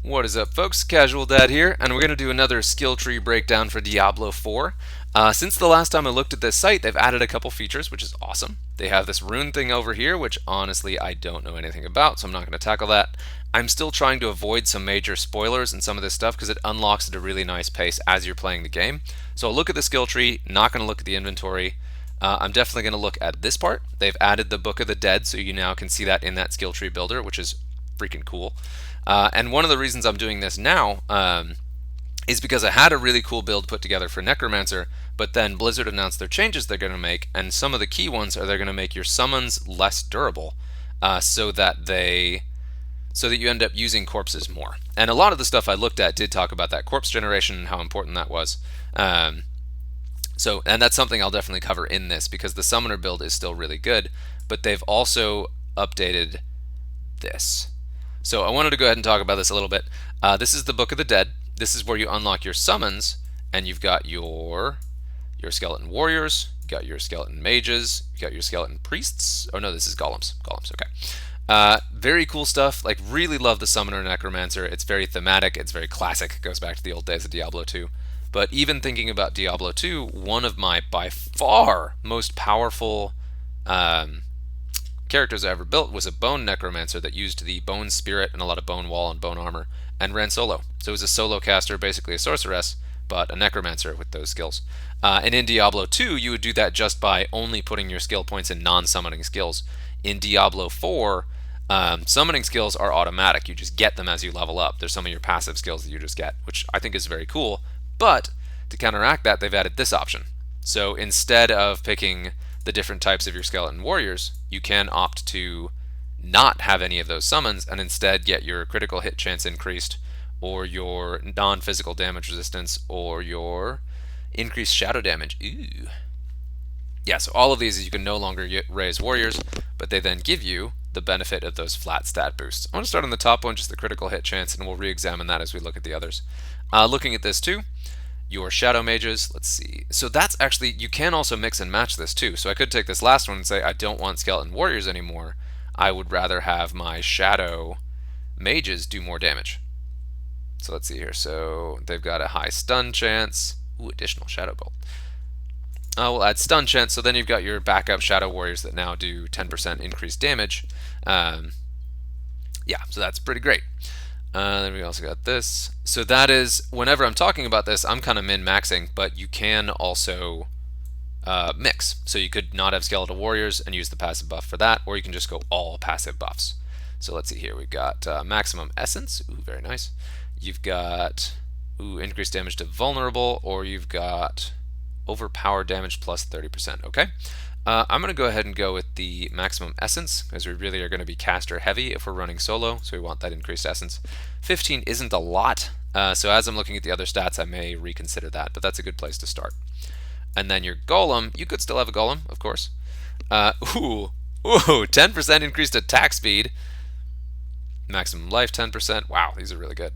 What is up, folks? Casual Dad here, and we're going to do another skill tree breakdown for Diablo 4. Since the last time I looked at this site, they've added a couple features, which is awesome. They have this rune thing over here, which honestly I don't know anything about, so I'm not going to tackle that. I'm still trying to avoid some major spoilers and some of this stuff because it unlocks at a really nice pace as you're playing the game. So I'll look at the skill tree, not going to look at the inventory. I'm definitely going to look at this part. They've added the Book of the Dead, so you now can see that in that skill tree builder, which is freaking cool. And one of the reasons I'm doing this now is because I had a really cool build put together for Necromancer, but then Blizzard announced their changes they're going to make, and some of the key ones are they're going to make your summons less durable, so that you end up using corpses more. And a lot of the stuff I looked at did talk about that corpse generation and how important that was. And that's something I'll definitely cover in this because the summoner build is still really good, but they've also updated this. So I wanted to go ahead and talk about this a little bit. This is the Book of the Dead. This is where you unlock your summons, and you've got your skeleton warriors, you got your skeleton mages, you got your skeleton priests. Oh no, this is golems. Golems, okay. Very cool stuff. Like, really love the summoner necromancer. It's very thematic. It's very classic. It goes back to the old days of Diablo 2. But even thinking about Diablo 2, one of my by far most powerful characters I ever built was a bone necromancer that used the bone spirit and a lot of bone wall and bone armor and ran solo. So it was a solo caster, basically a sorceress, but a necromancer with those skills. And in Diablo 2, you would do that just by only putting your skill points in non-summoning skills. In Diablo 4, summoning skills are automatic. You just get them as you level up. There's some of your passive skills that you just get, which I think is very cool. But to counteract that, they've added this option. So instead of picking the different types of your skeleton warriors, you can opt to not have any of those summons and instead get your critical hit chance increased, or your non-physical damage resistance, or your increased shadow damage. Ooh. Yeah, so all of these you can no longer raise warriors, but they then give you the benefit of those flat stat boosts. I want to start on the top one, just the critical hit chance, and we'll re-examine that as we look at the others. Looking at this too, your shadow mages, let's see. So that's actually, you can also mix and match this too. So I could take this last one and say I don't want skeleton warriors anymore. I would rather have my shadow mages do more damage. So let's see here. So they've got a high stun chance. Ooh, additional shadow bolt. We'll add stun chance. So then you've got your backup shadow warriors that now do 10% increased damage. Yeah, so that's pretty great. Then we also got this. So that is, whenever I'm talking about this, I'm kind of min-maxing, but you can also mix. So you could not have skeletal warriors and use the passive buff for that, or you can just go all passive buffs. So let's see here. We've got maximum essence. Ooh, very nice. You've got increased damage to vulnerable, or you've got overpowered damage plus 30%. Okay. I'm going to go ahead and go with the maximum essence because we really are going to be caster heavy if we're running solo, so we want that increased essence. 15 isn't a lot, so as I'm looking at the other stats I may reconsider that, but that's a good place to start. And then your golem, you could still have a golem, of course. 10% increased attack speed. Maximum life 10%. Wow, these are really good.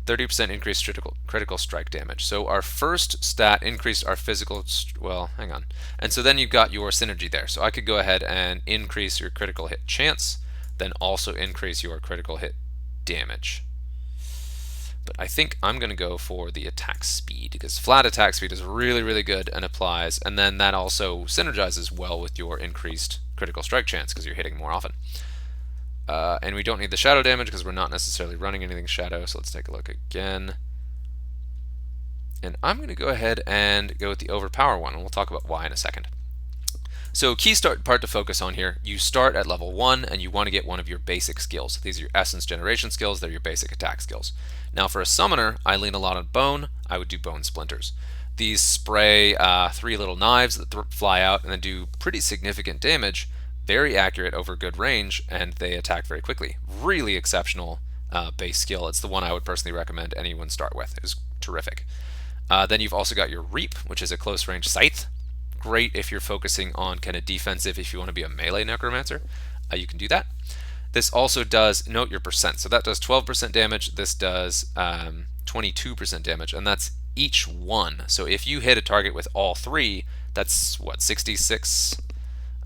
30% increased critical strike damage. So our first stat increased our physical, well, hang on. And so then you've got your synergy there. So I could go ahead and increase your critical hit chance, then also increase your critical hit damage. But I think I'm going to go for the attack speed because flat attack speed is really, really good and applies. And then that also synergizes well with your increased critical strike chance because you're hitting more often. And we don't need the shadow damage because we're not necessarily running anything shadow, so let's take a look again. And I'm going to go ahead and go with the overpower one, and we'll talk about why in a second. So key part to focus on here, you start at level 1 and you want to get one of your basic skills. These are your essence generation skills, they're your basic attack skills. Now for a summoner, I lean a lot on bone, I would do bone splinters. These spray 3 little knives that fly out and then do pretty significant damage. Very accurate over good range, and they attack very quickly. Really exceptional base skill. It's the one I would personally recommend anyone start with. It is terrific. Then you've also got your Reap, which is a close range scythe. Great if you're focusing on kind of defensive, if you want to be a melee necromancer. You can do that. This also does, note your percent. So that does 12% damage. This does 22% damage, and that's each one. So if you hit a target with all 3, that's what, 66?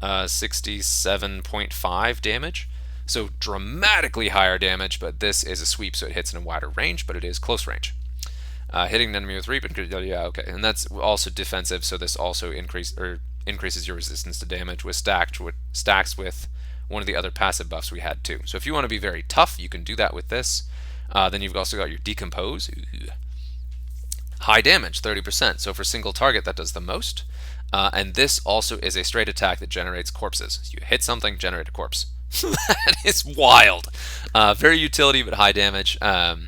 67.5 damage. So dramatically higher damage, but this is a sweep, so it hits in a wider range, but it is close range. Hitting an enemy with reap, yeah, okay, and that's also defensive. So this also increases your resistance to damage with stacks with one of the other passive buffs we had too. So if you want to be very tough, you can do that with this. Then you've also got your decompose. Ooh. High damage, 30%. So for single target, that does the most. And this also is a straight attack that generates corpses. So you hit something, generate a corpse. That is wild. Very utility, but high damage. Let's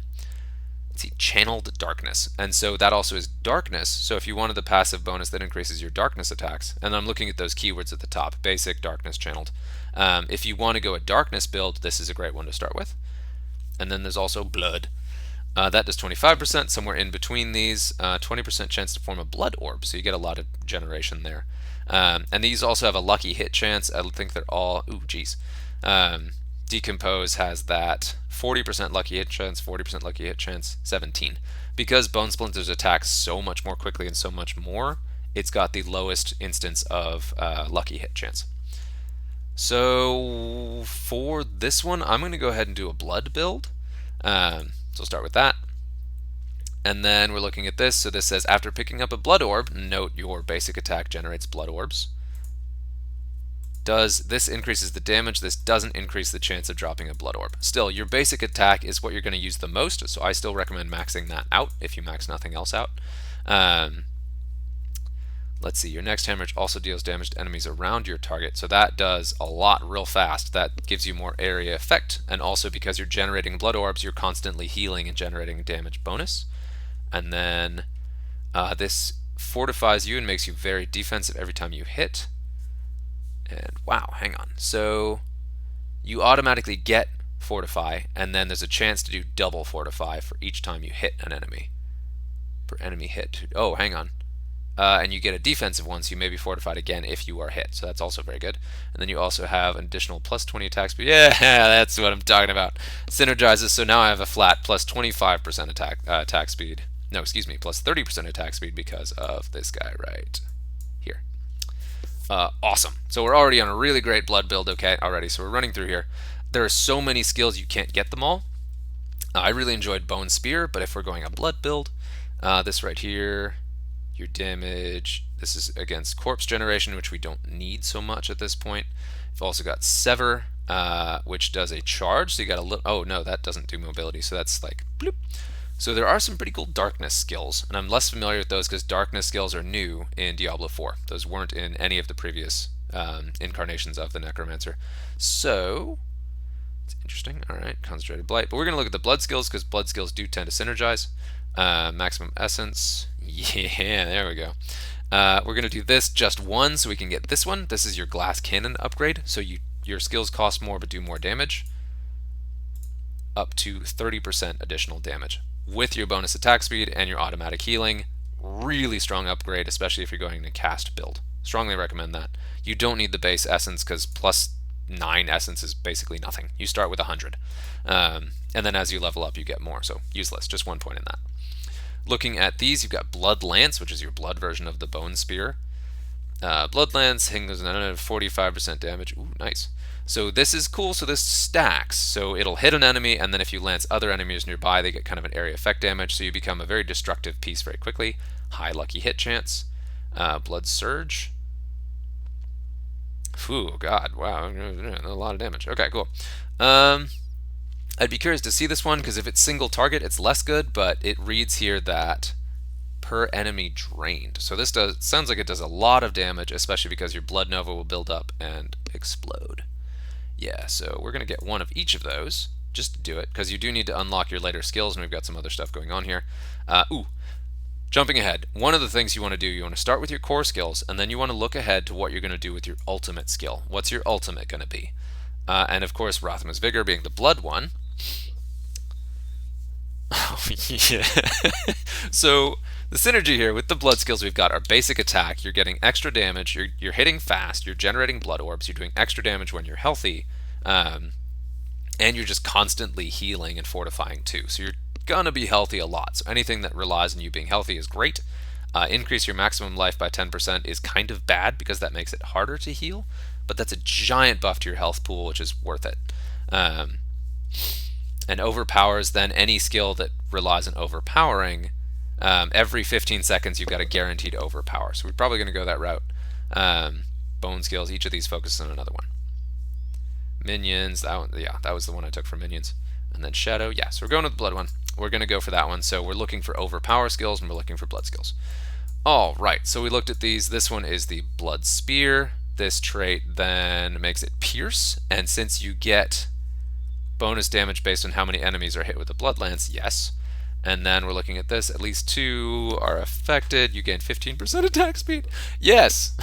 see, channeled darkness, and so that also is darkness. So if you wanted the passive bonus that increases your darkness attacks, and I'm looking at those keywords at the top: basic, darkness, channeled. If you want to go a darkness build, this is a great one to start with. And then there's also blood. That does 25%, somewhere in between these. 20% chance to form a blood orb, so you get a lot of generation there. And these also have a lucky hit chance. I think they're all, ooh, geez. Decompose has that 40% lucky hit chance, 40% lucky hit chance, 17. Because Bone Splinters attacks so much more quickly and so much more, it's got the lowest instance of lucky hit chance. So for this one, I'm going to go ahead and do a blood build. So I'll start with that. And then we're looking at this. So this says, after picking up a blood orb, note your basic attack generates blood orbs. This increases the damage. This doesn't increase the chance of dropping a blood orb. Still, your basic attack is what you're going to use the most, so I still recommend maxing that out if you max nothing else out. Let's see, your next hemorrhage also deals damage to enemies around your target, so that does a lot real fast. That gives you more area effect, and also because you're generating blood orbs, you're constantly healing and generating a damage bonus. And then this fortifies you and makes you very defensive every time you hit. And wow, hang on. So you automatically get fortify, and then there's a chance to do double fortify for each time you hit an enemy. Per enemy hit. Oh, hang on. And you get a defensive one, so you may be fortified again if you are hit. So that's also very good. And then you also have an additional plus 20 attack speed. Yeah, that's what I'm talking about. Synergizes, so now I have a flat plus 25% attack speed. No, excuse me, plus 30% attack speed because of this guy right here. Awesome. So we're already on a really great blood build, okay, already. So we're running through here. There are so many skills you can't get them all. I really enjoyed Bone Spear, but if we're going a blood build, this right here, your damage, this is against corpse generation, which we don't need so much at this point. We've also got Sever, which does a charge, so you got a little, oh no, that doesn't do mobility, so that's like, bloop. So there are some pretty cool darkness skills, and I'm less familiar with those because darkness skills are new in Diablo IV. Those weren't in any of the previous incarnations of the Necromancer. So, it's interesting. Alright, Concentrated Blight. But we're going to look at the blood skills because blood skills do tend to synergize. Maximum Essence. Yeah, there we go. We're going to do this just one so we can get this one. This is your Glass Cannon upgrade. So your skills cost more but do more damage. Up to 30% additional damage with your bonus attack speed and your automatic healing. Really strong upgrade, especially if you're going to cast build. Strongly recommend that. You don't need the base essence because plus 9 essence is basically nothing. You start with 100. And then as you level up, you get more. So useless. Just 1 point in that. Looking at these, you've got Blood Lance, which is your blood version of the Bone Spear. Blood Lance, goes 45% damage. Ooh, nice. So this is cool, so this stacks. So it'll hit an enemy, and then if you lance other enemies nearby, they get kind of an area effect damage, so you become a very destructive piece very quickly. High lucky hit chance. Blood Surge. Ooh, God, wow, a lot of damage. Okay, cool. I'd be curious to see this one, because if it's single target, it's less good, but it reads here that per enemy drained. So this sounds like it does a lot of damage, especially because your Blood Nova will build up and explode. Yeah, so we're going to get one of each of those, just to do it, because you do need to unlock your later skills, and we've got some other stuff going on here. Jumping ahead, one of the things you want to do, you want to start with your core skills, and then you want to look ahead to what you're going to do with your ultimate skill. What's your ultimate going to be? And of course, Rathma's Vigor being the blood one. Oh, yeah. So the synergy here with the blood skills we've got are basic attack. You're getting extra damage. You're hitting fast. You're generating blood orbs. You're doing extra damage when you're healthy, and you're just constantly healing and fortifying too. So you're gonna be healthy a lot. So anything that relies on you being healthy is great. Increase your maximum life by 10% is kind of bad because that makes it harder to heal, but that's a giant buff to your health pool, which is worth it. Um, and overpowers then any skill that relies on overpowering. Every 15 seconds, you've got a guaranteed overpower. So we're probably going to go that route. Bone skills, each of these focuses on another one. Minions, that one, yeah, that was the one I took for minions. And then shadow, yeah, so we're going with the blood one. We're going to go for that one. So we're looking for overpower skills and we're looking for blood skills. All right, so we looked at these. This one is the blood spear. This trait then makes it pierce, and since you get bonus damage based on how many enemies are hit with the blood lance, yes. And then we're looking at this. At least 2 are affected. You gain 15% attack speed. Yes.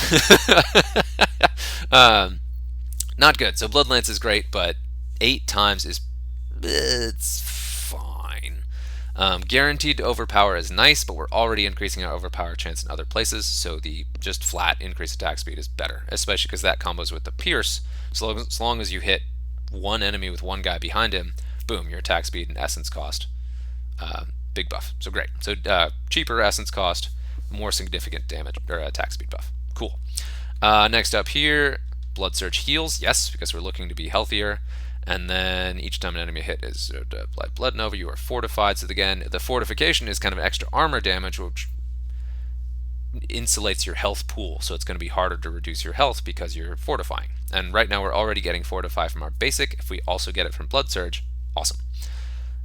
Not good. So blood lance is great, but 8 times is it's fine. Guaranteed to overpower is nice, but we're already increasing our overpower chance in other places, so the just flat increased attack speed is better, especially because that combos with the pierce. So as long as you hit one enemy with one guy behind him, boom, your attack speed and essence cost, big buff. So great. So cheaper essence cost, more significant damage or attack speed buff. Cool. Next up here, blood surge heals. Yes, because we're looking to be healthier. And then each time an enemy hit is like blood nova, you are fortified. So again, the fortification is kind of extra armor damage, which insulates your health pool. So it's going to be harder to reduce your health because you're fortifying. And right now we're already getting fortify from our basic. If we also get it from blood surge, awesome.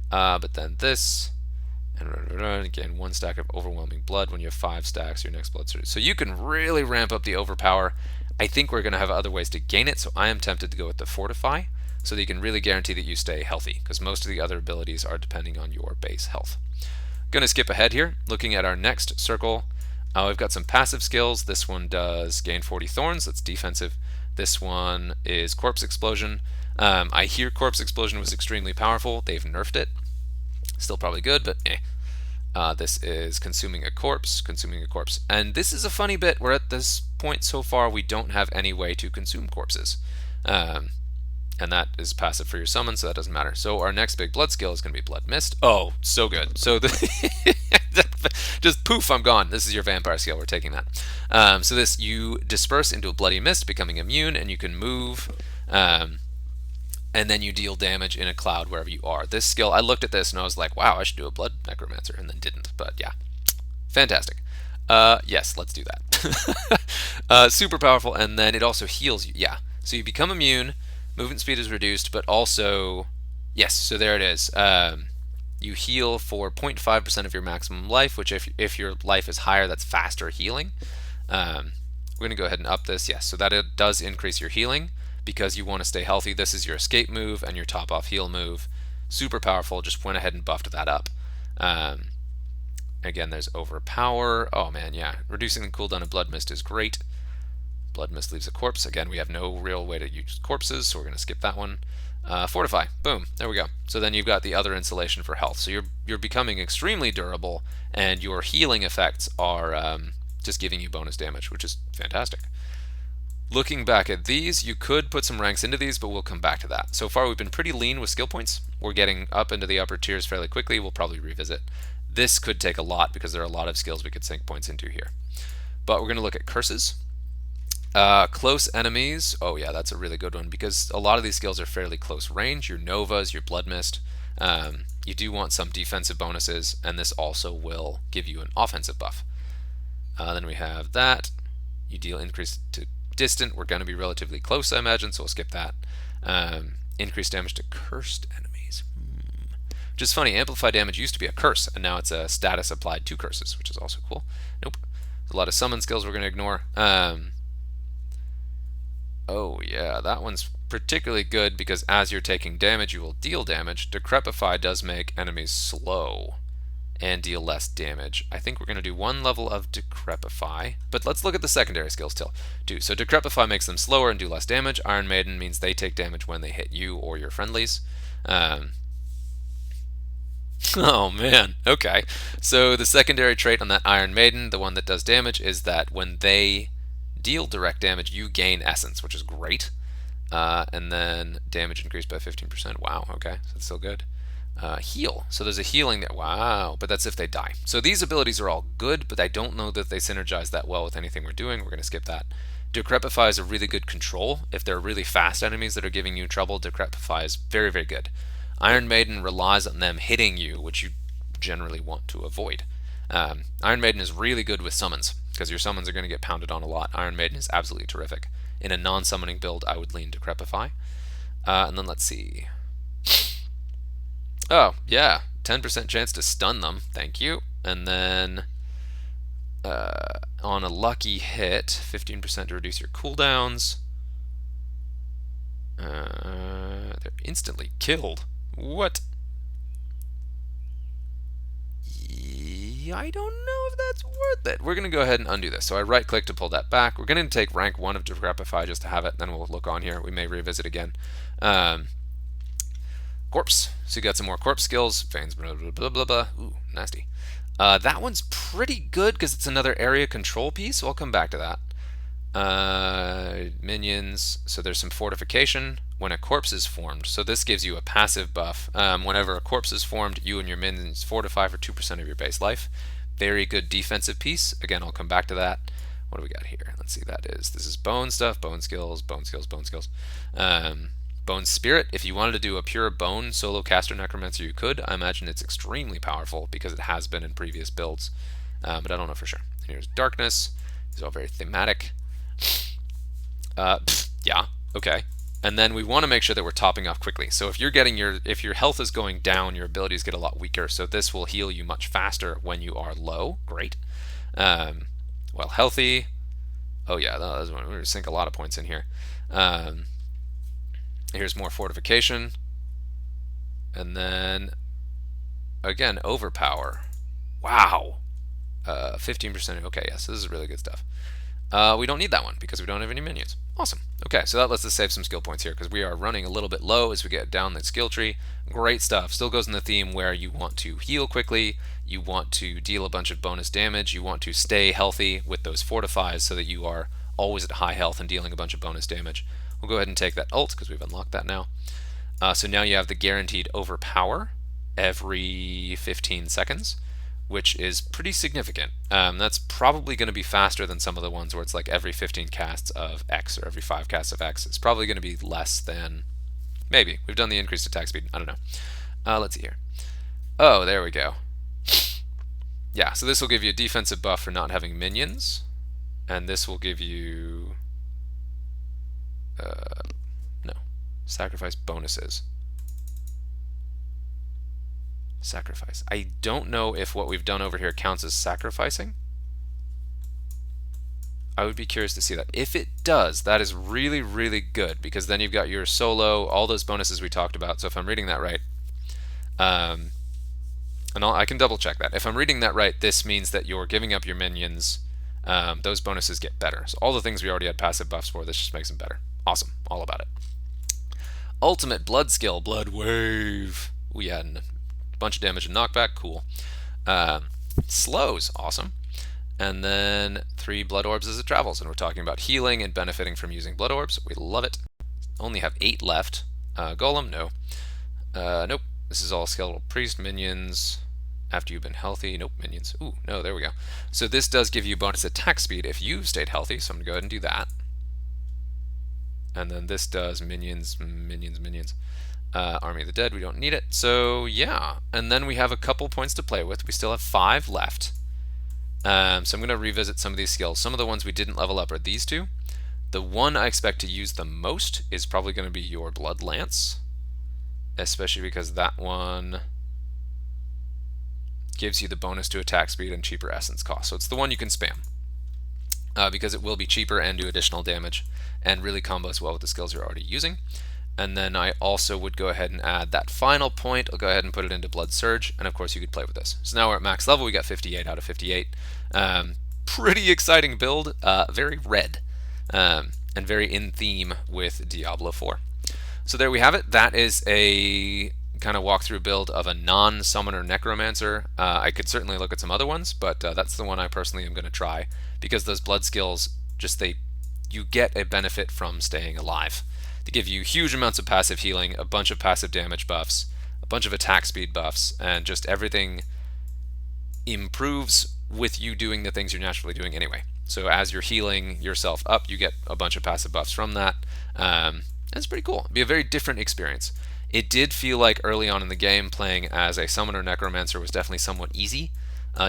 But then this, and again, 1 stack of overwhelming blood. When you have 5 stacks, your next blood surge. So you can really ramp up the overpower. I think we're going to have other ways to gain it, so I am tempted to go with the fortify, so that you can really guarantee that you stay healthy, because most of the other abilities are depending on your base health. Going to skip ahead here, looking at our next circle. We've got some passive skills. This one does gain 40 thorns, that's defensive. This one is corpse explosion. I hear corpse explosion was extremely powerful. They've nerfed it. Still probably good, but eh. This is consuming a corpse. And this is a funny bit. We're at this point so far, we don't have any way to consume corpses. And that is passive for your summon, so that doesn't matter. So our next big blood skill is going to be Blood Mist. Oh, so good. So just poof, I'm gone. This is your vampire skill. We're taking that. So this, you disperse into a bloody mist, becoming immune, and you can move, and then you deal damage in a cloud wherever you are. This skill, I looked at this and I was like, wow, I should do a Blood Necromancer, and then didn't. But yeah, fantastic. Yes, let's do that. Super powerful, and then it also heals you. Yeah, so you become immune. Movement speed is reduced, but also, yes, so there it is. You heal for 0.5% of your maximum life, which if your life is higher, that's faster healing. We're going to go ahead and up this, yes, so that it does increase your healing because you want to stay healthy. This is your escape move and your top off heal move. Super powerful, just went ahead and buffed that up. Again, there's overpower. Oh man, yeah, reducing the cooldown of Blood Mist is great. Blood Mist leaves a corpse. Again, we have no real way to use corpses, so we're going to skip that one. Fortify. Boom. There we go. So then you've got the other insulation for health. So you're becoming extremely durable, and your healing effects are just giving you bonus damage, which is fantastic. Looking back at these, you could put some ranks into these, but we'll come back to that. So far, we've been pretty lean with skill points. We're getting up into the upper tiers fairly quickly. We'll probably revisit. This could take a lot because there are a lot of skills we could sink points into here. But we're going to look at curses. Close enemies, oh yeah, that's a really good one because a lot of these skills are fairly close range. Your Novas, your Blood Mist, you do want some defensive bonuses, and this also will give you an offensive buff. Then we have that. You deal increase to distant. We're going to be relatively close, I imagine, so we'll skip that. Increased damage to cursed enemies. Which is funny, amplified damage used to be a curse, and now it's a status applied to curses, which is also cool. Nope. There's a lot of summon skills we're going to ignore. Oh yeah, that one's particularly good because as you're taking damage, you will deal damage. Decrepify does make enemies slow and deal less damage. I think we're going to do 1 level of Decrepify, but let's look at the secondary skills too. So Decrepify makes them slower and do less damage. Iron Maiden means they take damage when they hit you or your friendlies. Oh man, okay. So the secondary trait on that Iron Maiden, the one that does damage, is that when they deal direct damage, you gain essence, which is great. And then damage increased by 15%. Wow, okay, so that's still good. Heal. So there's a healing that, wow, but that's if they die. So these abilities are all good, but I don't know that they synergize that well with anything we're doing. We're going to skip that. Decrepify is a really good control. If they're really fast enemies that are giving you trouble, Decrepify is very, very good. Iron Maiden relies on them hitting you, which you generally want to avoid. Iron Maiden is really good with summons, because your summons are going to get pounded on a lot. Iron Maiden is absolutely terrific. In a non-summoning build, I would lean Decrepify. And then let's see. Oh, yeah. 10% chance to stun them. Thank you. And then on a lucky hit, 15% to reduce your cooldowns. They're instantly killed. What? I don't know if that's worth it. We're going to go ahead and undo this. So I right click to pull that back. We're going to take rank 1 of Decrepify just to have it. Then we'll look on here. We may revisit again. Corpse. So you got some more corpse skills. Veins, blah, blah, blah, blah, blah. Ooh, nasty. That one's pretty good because it's another area control piece. So I'll come back to that. Minions. So there's some fortification when a corpse is formed. So this gives you a passive buff. Whenever a corpse is formed, you and your minions fortify for 2% of your base life. Very good defensive piece. Again, I'll come back to that. What do we got here? Let's see. This is bone stuff, bone skills, bone skills, bone skills. Bone Spirit. If you wanted to do a pure bone solo caster necromancer, you could. I imagine it's extremely powerful because it has been in previous builds, but I don't know for sure. And here's Darkness. These are all very thematic. Yeah, okay. And then we want to make sure that we're topping off quickly. So if your health is going down, your abilities get a lot weaker. So this will heal you much faster when you are low. Great. Well, healthy. Oh yeah, we're going to sink a lot of points in here. Here's more fortification. And then, again, overpower. Wow. 15%. Okay, yes, this is really good stuff. We don't need that one because we don't have any minions. Awesome. Okay, so that lets us save some skill points here because we are running a little bit low as we get down the skill tree. Great stuff. Still goes in the theme where you want to heal quickly, you want to deal a bunch of bonus damage, you want to stay healthy with those fortifies so that you are always at high health and dealing a bunch of bonus damage. We'll go ahead and take that ult because we've unlocked that now. So now you have the guaranteed overpower every 15 seconds, which is pretty significant. That's probably going to be faster than some of the ones where it's like every 15 casts of X or every 5 casts of X. It's probably going to be less than, maybe. We've done the increased attack speed. I don't know. Let's see here. Oh, there we go. Yeah, so this will give you a defensive buff for not having minions. And this will give you... no. Sacrifice bonuses. Sacrifice. I don't know if what we've done over here counts as sacrificing. I would be curious to see that. If it does, that is really, really good because then you've got your solo, all those bonuses we talked about. So if I'm reading that right, and I can double check that. If I'm reading that right, this means that you're giving up your minions. Those bonuses get better. So all the things we already had passive buffs for, this just makes them better. Awesome. All about it. Ultimate blood skill, Blood Wave. We had a bunch of damage and knockback. Cool. Slows. Awesome. And then 3 blood orbs as it travels. And we're talking about healing and benefiting from using blood orbs. We love it. Only have 8 left. Golem, no. Nope. This is all skeletal priest, minions. After you've been healthy, nope, minions. Ooh, no, there we go. So this does give you bonus attack speed if you've stayed healthy. So I'm going to go ahead and do that. And then this does minions, minions, minions. Army of the Dead, we don't need it. So yeah, and then we have a couple points to play with. We still have 5 left. So I'm going to revisit some of these skills. Some of the ones we didn't level up are these 2. The one I expect to use the most is probably going to be your Blood Lance, especially because that one gives you the bonus to attack speed and cheaper essence cost. So it's the one you can spam because it will be cheaper and do additional damage and really combos well with the skills you're already using. And then I also would go ahead and add that final point. I'll go ahead and put it into Blood Surge, and of course you could play with this. So now we're at max level. We got 58 out of 58. Pretty exciting build. Very red and very in theme with Diablo 4. So there we have it. That is a kind of walkthrough build of a non-summoner necromancer. I could certainly look at some other ones, but that's the one I personally am going to try because those blood skills, you get a benefit from staying alive. To give you huge amounts of passive healing, a bunch of passive damage buffs, a bunch of attack speed buffs, and just everything improves with you doing the things you're naturally doing anyway. So as you're healing yourself up, you get a bunch of passive buffs from that. That's pretty cool. It'd be a very different experience. It did feel like early on in the game, playing as a summoner necromancer was definitely somewhat easy,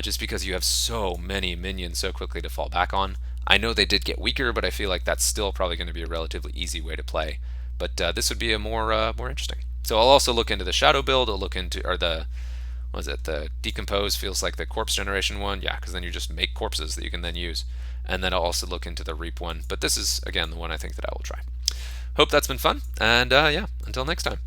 just because you have so many minions so quickly to fall back on. I know they did get weaker, but I feel like that's still probably going to be a relatively easy way to play. But this would be a more interesting. So I'll also look into the shadow build. I'll look into or the what is it? The decompose feels like the corpse generation one. Yeah, because then you just make corpses that you can then use. And then I'll also look into the reap one. But this is again the one I think that I will try. Hope that's been fun. And yeah, until next time.